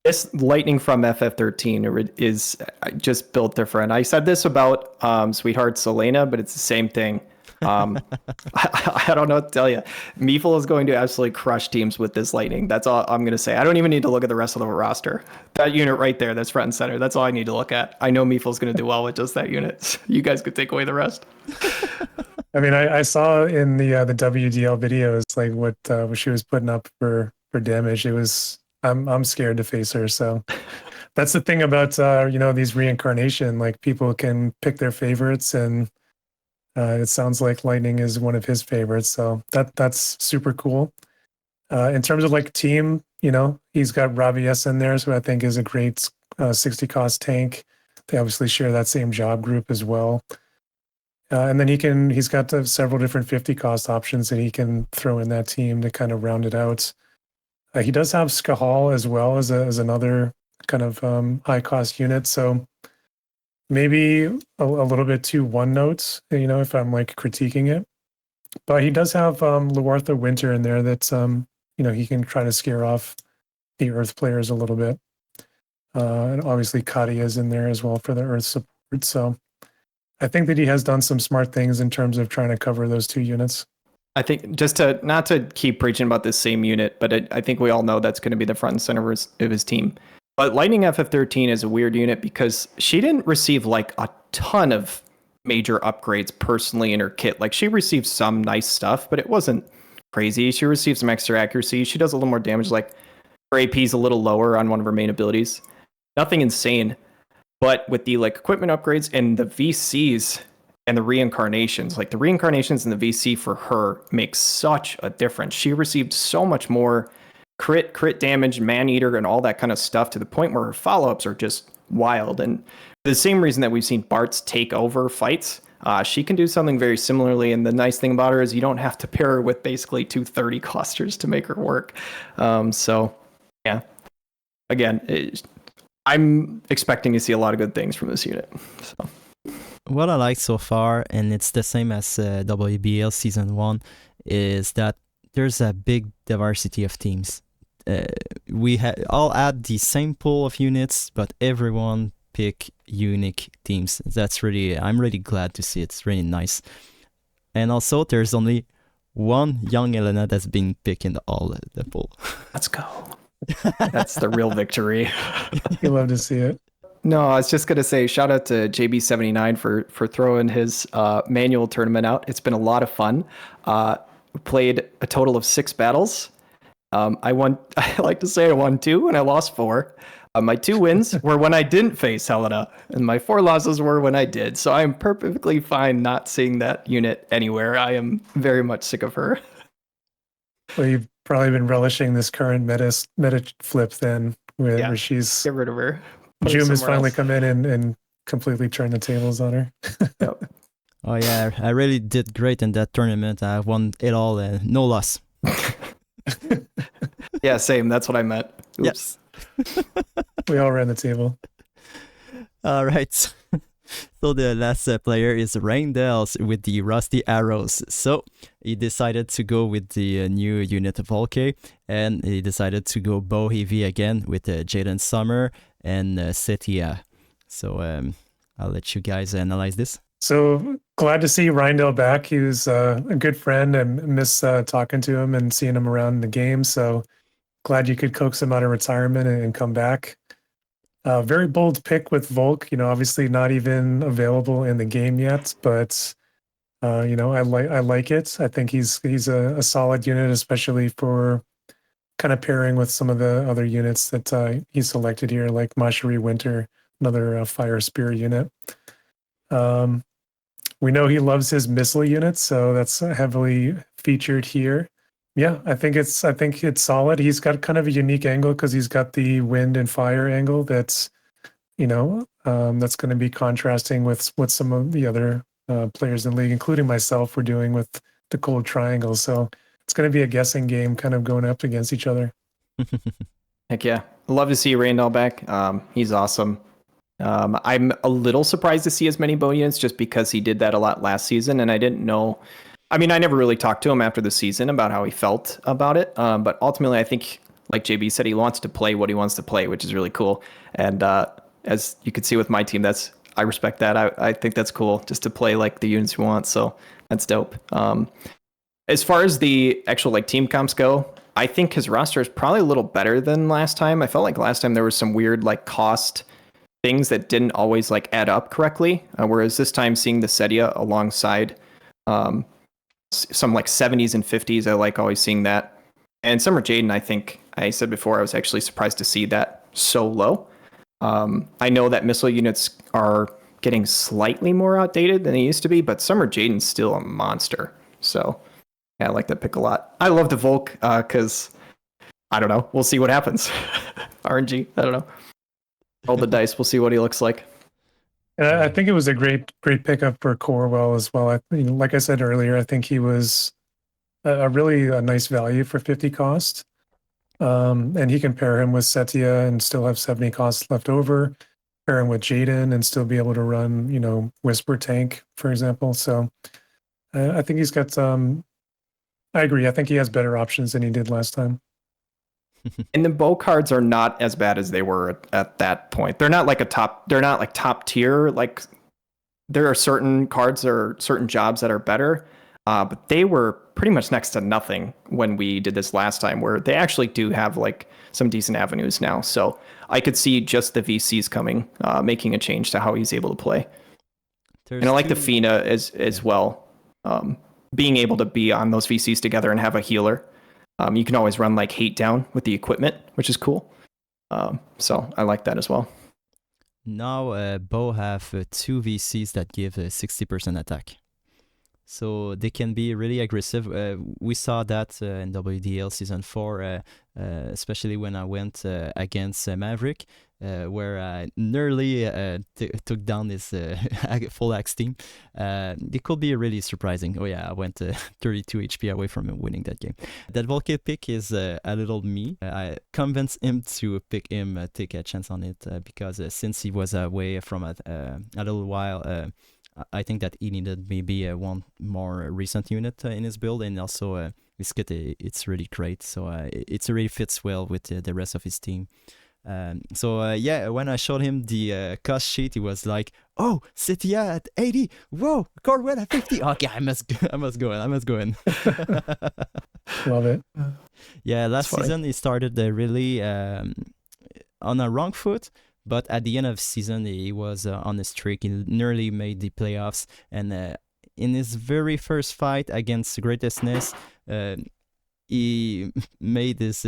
this lightning from FF13 is just built different. I said this about Sweetheart Selena, but it's the same thing. I don't know what to tell you. Meefle is going to absolutely crush teams with this lightning. That's all I'm going to say. I don't even need to look at the rest of the roster. That unit right there, that's front and center. That's all I need to look at. I know Meefle's going to do well with just that unit. You guys could take away the rest. I mean, I saw in the WDL videos like what she was putting up for damage. It was I'm scared to face her. So that's the thing about these reincarnation. Like, people can pick their favorites, and it sounds like Lightning is one of his favorites. So that's super cool. In terms of like team, he's got Ravi S in there, so I think is a great 60 cost tank. They obviously share that same job group as well. And then he's got several different 50 cost options that he can throw in that team to kind of round it out. He does have Skahal as well as another kind of high cost unit. So maybe a little bit too one notes, if I'm like critiquing it. But he does have Luartha Winter in there that's, he can try to scare off the Earth players a little bit. And obviously Katia is in there as well for the Earth support. So I think that he has done some smart things in terms of trying to cover those two units. I think just not to keep preaching about this same unit, but I think we all know that's going to be the front and center of his team. But Lightning FF13 is a weird unit because she didn't receive like a ton of major upgrades personally in her kit. Like, she received some nice stuff, but it wasn't crazy. She received some extra accuracy. She does a little more damage. Like, her AP is a little lower on one of her main abilities. Nothing insane. But with the like equipment upgrades and the VCs and the reincarnations, like the reincarnations and the VC for her makes such a difference. She received so much more crit damage, man-eater, and all that kind of stuff to the point where her follow-ups are just wild. And for the same reason that we've seen Bart's take over fights, she can do something very similarly. And the nice thing about her is you don't have to pair her with basically 230 clusters to make her work. So, yeah. Again, I'm expecting to see a lot of good things from this unit. So. What I like so far, and it's the same as Wbel Season 1, is that there's a big diversity of teams. We all add the same pool of units, but everyone pick unique teams. I'm really glad to see it. It's really nice. And also, there's only one young Elena that's been picked in all the pool. Let's go. That's the real victory. You love to see it. No, I was just going to say shout out to Jb79 for throwing his manual tournament out. It's been a lot of fun. Played a total of 6 battles. I like to say I won 2 and I lost 4. My 2 wins were when I didn't face Helena, and my 4 losses were when I did. So I'm perfectly fine not seeing that unit anywhere. I am very much sick of her. Well, you've probably been relishing this current meta flip then, where she's... Get rid of her. Jum has finally come in and completely turned the tables on her. Yep. Oh yeah, I really did great in that tournament. I won it all, no loss. Yeah, same. That's what I meant. Oops. Yes. We all ran the table. All right. So the last player is Reindell with the Rusty Arrows. So he decided to go with the new unit of Volke, and he decided to go bow heavy again with Jaden Summer and Setia. So I'll let you guys analyze this. So glad to see Reindell back. He was a good friend and miss talking to him and seeing him around the game. So glad you could coax him out of retirement and come back. Very bold pick with Volk. Obviously not even available in the game yet, but I like it. I think he's a solid unit, especially for kind of pairing with some of the other units that he selected here, like Mashari Winter, another Fire Spear unit. We know he loves his missile units, so that's heavily featured here. Yeah, I think it's solid. He's got kind of a unique angle because he's got the wind and fire angle that's that's going to be contrasting with what some of the other players in the league, including myself, were doing with the cold triangle. So it's going to be a guessing game, kind of going up against each other. Heck yeah. Love to see Reindell back. He's awesome. I'm a little surprised to see as many bow units just because he did that a lot last season, and I didn't know. I mean, I never really talked to him after the season about how he felt about it. But ultimately, I think, like JB said, he wants to play what he wants to play, which is really cool. And as you can see with my team, I respect that. I think that's cool, just to play like the units you want. So that's dope. As far as the actual team comps go, I think his roster is probably a little better than last time. I felt like last time there was some weird cost things that didn't always add up correctly. Whereas this time, seeing the Setia alongside some 70s and 50s, I like always seeing that. And Summer Jaden, I think I said before, I was actually surprised to see that so low. I know that missile units are getting slightly more outdated than they used to be, but Summer Jaden's still a monster. So yeah, I like that pick a lot. I love the Volk because I don't know. We'll see what happens. RNG, I don't know. Roll the dice. We'll see what he looks like. I think it was a great pickup for Corwell as well. Like I said earlier, I think he was a really nice value for 50 cost. And he can pair him with Setia and still have 70 costs left over. Pair him with Jaden and still be able to run, Whisper Tank, for example. So I think he's got I agree. I think he has better options than he did last time. And the bow cards are not as bad as they were at that point. They're not they're not top tier. There are certain cards or certain jobs that are better, but they were pretty much next to nothing when we did this last time, where they actually do have some decent avenues now. So I could see just the VCs coming, making a change to how he's able to play. And I like the Fina as well, being able to be on those VCs together and have a healer. You can always run hate down with the equipment, which is cool. So I like that as well. Now Bow have two VCs that give 60% attack. So they can be really aggressive. We saw that in WDL Season 4, especially when I went against Maverick, where I nearly took down his full axe team. It could be really surprising. Oh yeah, I went 32 HP away from winning that game. That Volke pick is a little me. I convinced him to pick him, take a chance on it, because since he was away from a little while, I think that he needed maybe one more recent unit in his build, and also his kit, it's really great, so it really fits well with the rest of his team. Yeah, when I showed him the cost sheet, he was like, "Oh, Setia at 80, whoa, Corwell at 50. Okay, I must go in." Love it. Yeah, last season he started really on a wrong foot. But at the end of the season, he was on a streak. He nearly made the playoffs. And in his very first fight against Greatestness, he made his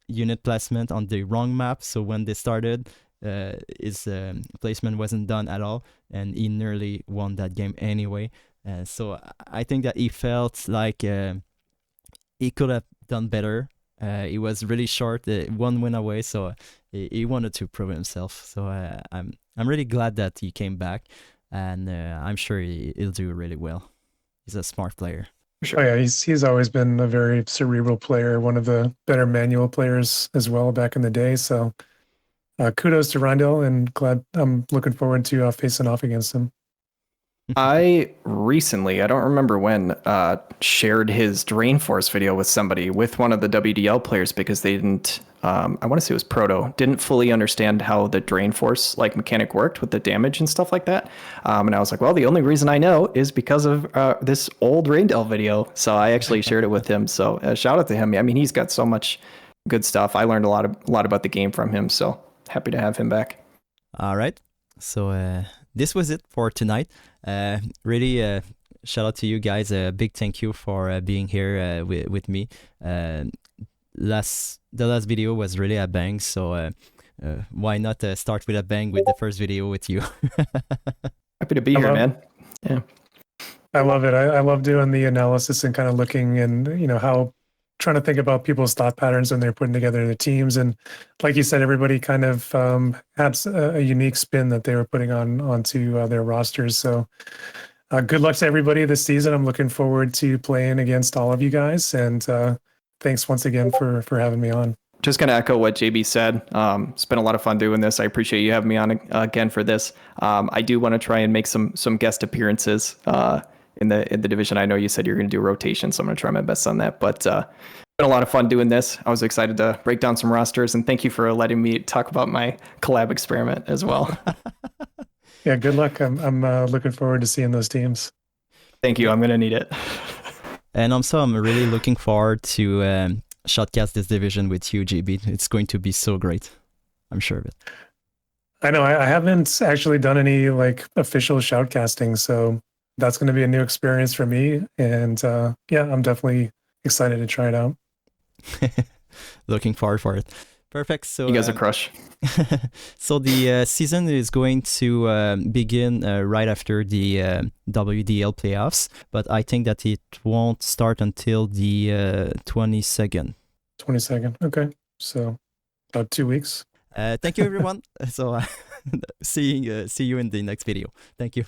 unit placement on the wrong map. So when they started, his placement wasn't done at all. And he nearly won that game anyway. So I think that he felt like he could have done better. He was really short, one win away, so he wanted to prove himself. So I'm really glad that he came back, and I'm sure he'll do really well. He's a smart player. Sure. Oh yeah, he's always been a very cerebral player, one of the better manual players as well back in the day. So kudos to Reindell, and glad I'm looking forward to facing off against him. I recently, I don't remember when, shared his Drain Force video with somebody, with one of the WDL players, because they didn't, I want to say it was Proto, didn't fully understand how the Drain Force like mechanic worked with the damage and stuff like that. And I was like, well, the only reason I know is because of this old Reindell video. So I actually shared it with him. So shout out to him. I mean, he's got so much good stuff. I learned a lot about the game from him. So happy to have him back. All right. So this was it for tonight. Really, shout out to you guys. A big thank you for being here with me. The last video was really a bang. So why not start with a bang with the first video with you? Happy to be here, man. Yeah. I love it. I love doing the analysis and kind of looking and, how trying to think about people's thought patterns when they're putting together their teams. And like you said, everybody kind of had a unique spin that they were putting onto their rosters. So good luck to everybody this season. I'm looking forward to playing against all of you guys. And thanks once again for having me on. Just going to echo what JB said. It's been a lot of fun doing this. I appreciate you having me on again for this. I do want to try and make some guest appearances in the division. I know you said you're going to do rotation, so I'm going to try my best on that. But it's been a lot of fun doing this. I was excited to break down some rosters, and thank you for letting me talk about my collab experiment as well. Yeah, good luck. I'm looking forward to seeing those teams. Thank you. I'm going to need it. And also, I'm really looking forward to shotcast this division with you, GB. It's going to be so great. I'm sure of it. I know. I haven't actually done any official shoutcasting, so that's going to be a new experience for me. And yeah, I'm definitely excited to try it out. Looking forward for it. Perfect. So you guys are crush. So the season is going to begin right after the WDL playoffs, but I think that it won't start until the 22nd. 22nd. Okay. So about 2 weeks. Thank you, everyone. So see you in the next video. Thank you.